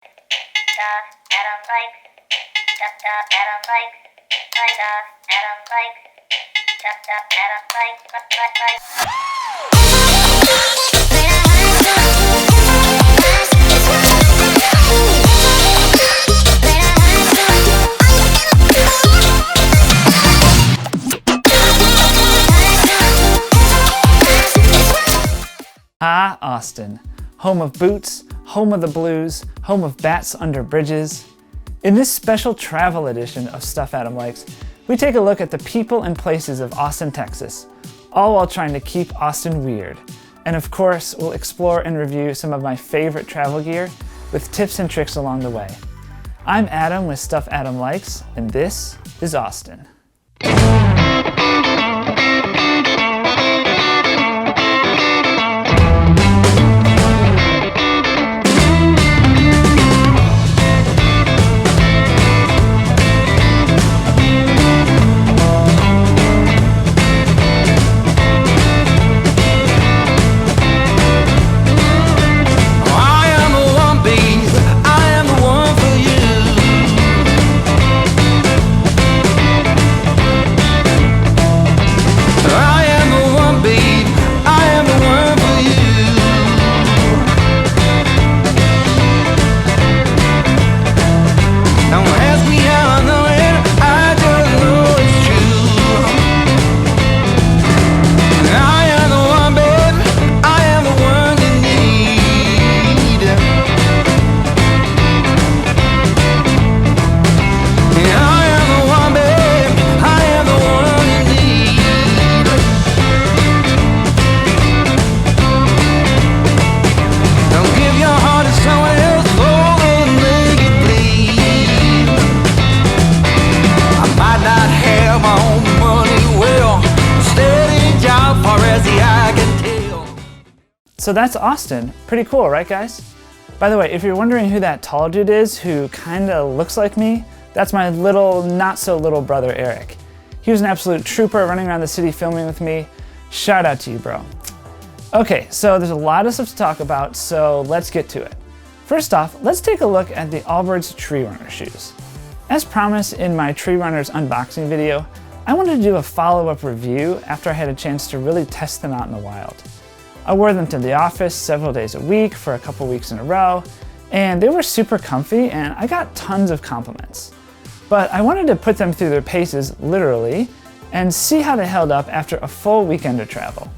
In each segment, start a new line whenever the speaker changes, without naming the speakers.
Stuff Adam likes. Stuff Adam likes. Stuff Adam likes. Stuff Adam likes.
Ah, Austin, home of boots, home of the blues, home of bats under bridges. In this special travel edition of Stuff Adam Likes, we take a look at the people and places of Austin, Texas, all while trying to keep Austin weird. And of course, we'll explore and review some of my favorite travel gear with tips and tricks along the way. I'm Adam with Stuff Adam Likes, and this is Austin. So that's Austin. Pretty cool, right guys? By the way, if you're wondering who that tall dude is who kinda looks like me, that's my little, not so little brother, Eric. He was an absolute trooper running around the city filming with me. Shout out to you, bro. Okay, so there's a lot of stuff to talk about, so let's get to it. First off, let's take a look at the Allbirds Tree Runner shoes. As promised in my Tree Runners unboxing video, I wanted to do a follow-up review after I had a chance to really test them out in the wild. I wore them to the office several days a week for a couple weeks in a row, and they were super comfy and I got tons of compliments. But I wanted to put them through their paces, literally, and see how they held up after a full weekend of travel.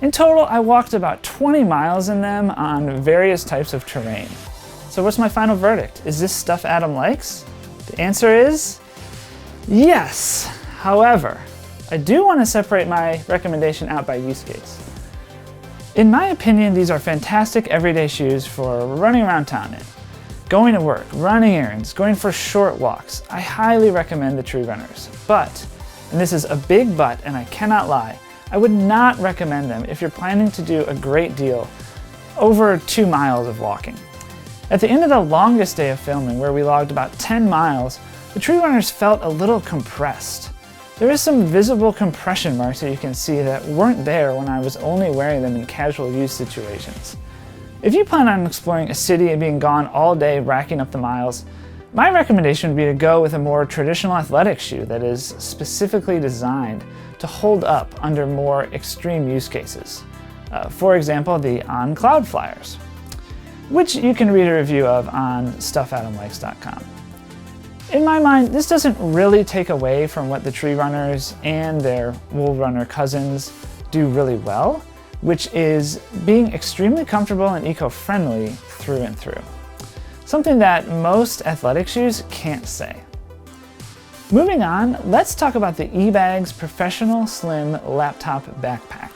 In total, I walked about 20 miles in them on various types of terrain. So what's my final verdict? Is this stuff Adam likes? The answer is yes. However, I do want to separate my recommendation out by use case. In my opinion, these are fantastic everyday shoes for running around town in. Going to work, running errands, going for short walks. I highly recommend the Tree Runners. But, and this is a big but and I cannot lie, I would not recommend them if you're planning to do a great deal over 2 miles of walking. At the end of the longest day of filming, where we logged about 10 miles, the Tree Runners felt a little compressed. There is some visible compression marks that you can see that weren't there when I was only wearing them in casual use situations. If you plan on exploring a city and being gone all day racking up the miles, my recommendation would be to go with a more traditional athletic shoe that is specifically designed to hold up under more extreme use cases. For example, the On Cloud Flyers, which you can read a review of on stuffadamlikes.com. In my mind, this doesn't really take away from what the Tree Runners and their Wool Runner cousins do really well, which is being extremely comfortable and eco-friendly through and through. Something that most athletic shoes can't say. Moving on, let's talk about the eBags Professional Slim Laptop Backpack.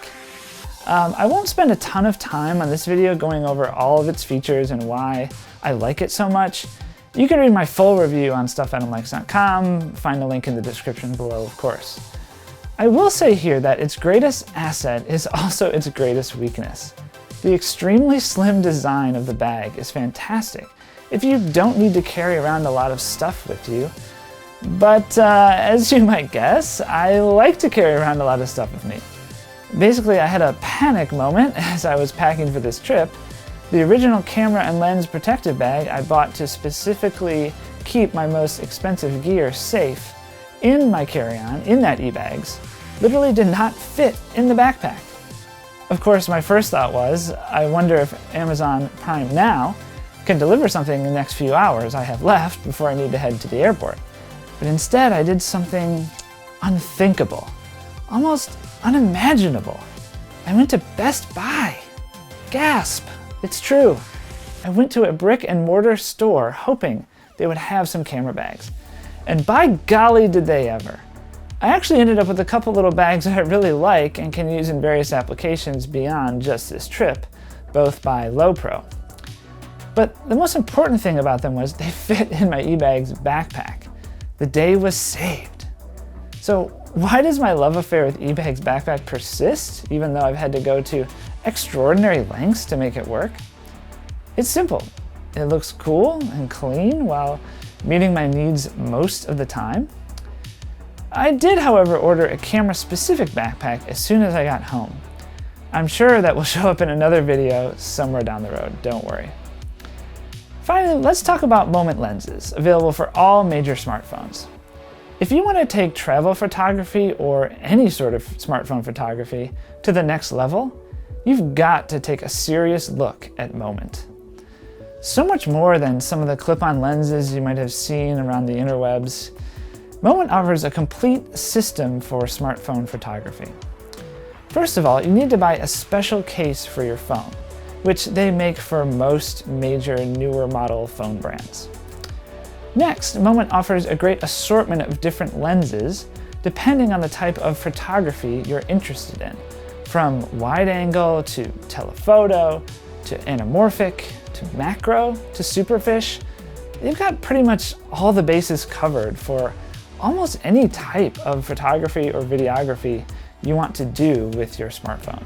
I won't spend a ton of time on this video going over all of its features and why I like it so much. You can read my full review on stuffadamlikes.com, find the link in the description below, of course. I will say here that its greatest asset is also its greatest weakness. The extremely slim design of the bag is fantastic if you don't need to carry around a lot of stuff with you. But as you might guess, I like to carry around a lot of stuff with me. Basically, I had a panic moment as I was packing for this trip, The original camera and lens protective bag I bought to specifically keep my most expensive gear safe in my carry-on, in that eBags, literally did not fit in the backpack. Of course, my first thought was, I wonder if Amazon Prime Now can deliver something in the next few hours I have left before I need to head to the airport. But instead, I did something unthinkable, almost unimaginable. I went to Best Buy. Gasp! It's true. I went to a brick and mortar store hoping they would have some camera bags. And by golly did they ever. I actually ended up with a couple little bags that I really like and can use in various applications beyond just this trip, both by Lowepro. But the most important thing about them was they fit in my eBags backpack. The day was saved. So why does my love affair with eBags backpack persist, even though I've had to go to extraordinary lengths to make it work? It's simple. It looks cool and clean while meeting my needs most of the time. I did, however, order a camera-specific backpack as soon as I got home. I'm sure that will show up in another video somewhere down the road, don't worry. Finally, let's talk about Moment lenses, available for all major smartphones. If you want to take travel photography or any sort of smartphone photography to the next level, you've got to take a serious look at Moment. So much more than some of the clip-on lenses you might have seen around the interwebs, Moment offers a complete system for smartphone photography. First of all, you need to buy a special case for your phone, which they make for most major newer model phone brands. Next, Moment offers a great assortment of different lenses depending on the type of photography you're interested in, from wide angle to telephoto to anamorphic to macro to superfish. They've got pretty much all the bases covered for almost any type of photography or videography you want to do with your smartphone.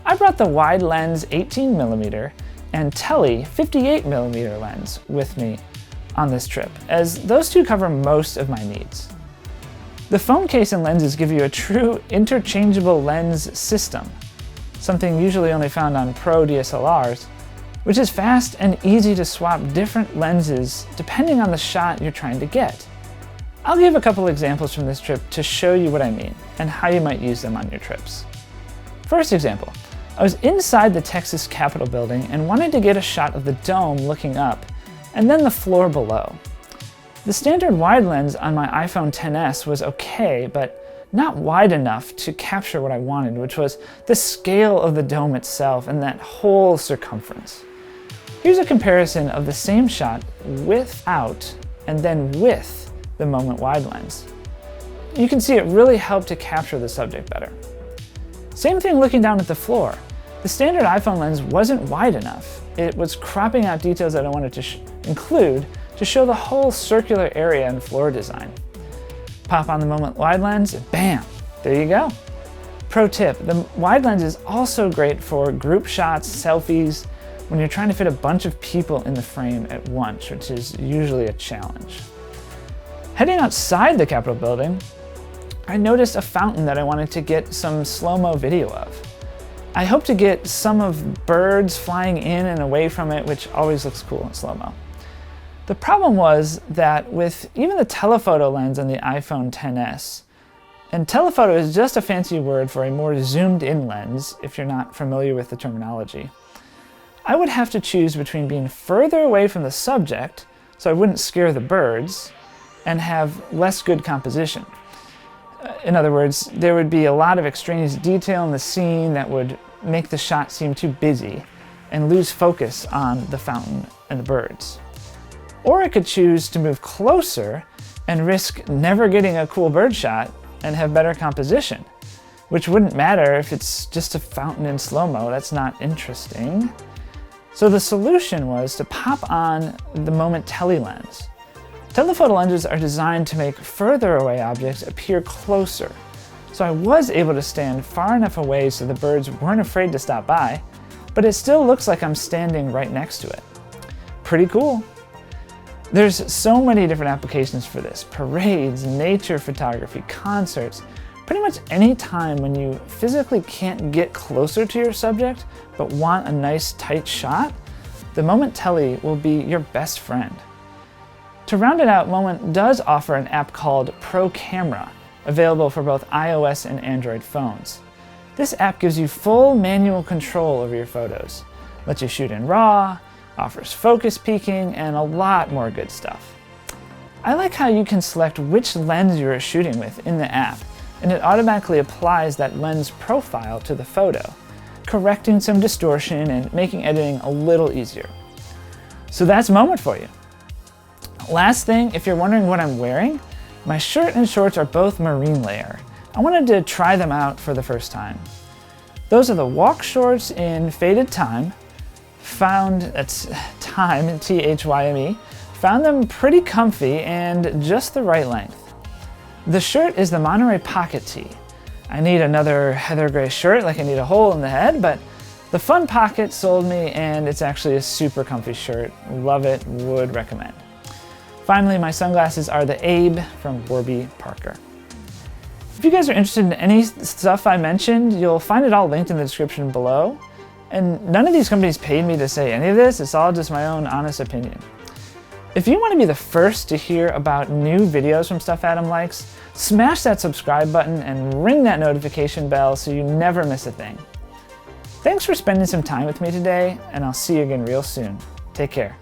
I brought the wide lens 18mm and tele 58mm lens with me on this trip, as those two cover most of my needs. The phone case and lenses give you a true interchangeable lens system, something usually only found on pro DSLRs, which is fast and easy to swap different lenses depending on the shot you're trying to get. I'll give a couple examples from this trip to show you what I mean and how you might use them on your trips. First example, I was inside the Texas Capitol building and wanted to get a shot of the dome looking up and then the floor below. The standard wide lens on my iPhone XS was okay, but not wide enough to capture what I wanted, which was the scale of the dome itself and that whole circumference. Here's a comparison of the same shot without and then with the Moment wide lens. You can see it really helped to capture the subject better. Same thing looking down at the floor. The standard iPhone lens wasn't wide enough. It was cropping out details that I wanted to include to show the whole circular area and floor design. Pop on the Moment wide lens, bam, there you go. Pro tip, the wide lens is also great for group shots, selfies, when you're trying to fit a bunch of people in the frame at once, which is usually a challenge. Heading outside the Capitol building, I noticed a fountain that I wanted to get some slow-mo video of. I hope to get some of birds flying in and away from it, which always looks cool in slow-mo. The problem was that with even the telephoto lens on the iPhone XS, and telephoto is just a fancy word for a more zoomed-in lens if you're not familiar with the terminology, I would have to choose between being further away from the subject, so I wouldn't scare the birds, and have less good composition. In other words, there would be a lot of extraneous detail in the scene that would make the shot seem too busy and lose focus on the fountain and the birds. Or I could choose to move closer and risk never getting a cool bird shot and have better composition, which wouldn't matter if it's just a fountain in slow-mo. That's not interesting. So the solution was to pop on the Moment tele lens. Telephoto lenses are designed to make further away objects appear closer, so I was able to stand far enough away so the birds weren't afraid to stop by, but it still looks like I'm standing right next to it. Pretty cool. There's so many different applications for this: parades, nature photography, concerts, Pretty much any time when you physically can't get closer to your subject but want a nice tight shot, the Moment Telly will be your best friend. To round it out, Moment does offer an app called Pro Camera, available for both iOS and Android phones. This app gives you full manual control over your photos, lets you shoot in RAW, offers focus peaking, and a lot more good stuff. I like how you can select which lens you are shooting with in the app, and it automatically applies that lens profile to the photo, correcting some distortion and making editing a little easier. So that's Moment for you. Last thing, if you're wondering what I'm wearing, my shirt and shorts are both marine layer. I wanted to try them out for the first time. Those are the walk shorts in Faded Time, that's Time, T-H-Y-M-E, found them pretty comfy and just the right length. The shirt is the Monterey Pocket Tee. I need another heather gray shirt, like I need a hole in the head, but the fun pocket sold me and it's actually a super comfy shirt. Love it, would recommend. Finally, my sunglasses are the Abe from Warby Parker. If you guys are interested in any stuff I mentioned, you'll find it all linked in the description below. And none of these companies paid me to say any of this, it's all just my own honest opinion. If you want to be the first to hear about new videos from Stuff Adam Likes, smash that subscribe button and ring that notification bell so you never miss a thing. Thanks for spending some time with me today, and I'll see you again real soon. Take care.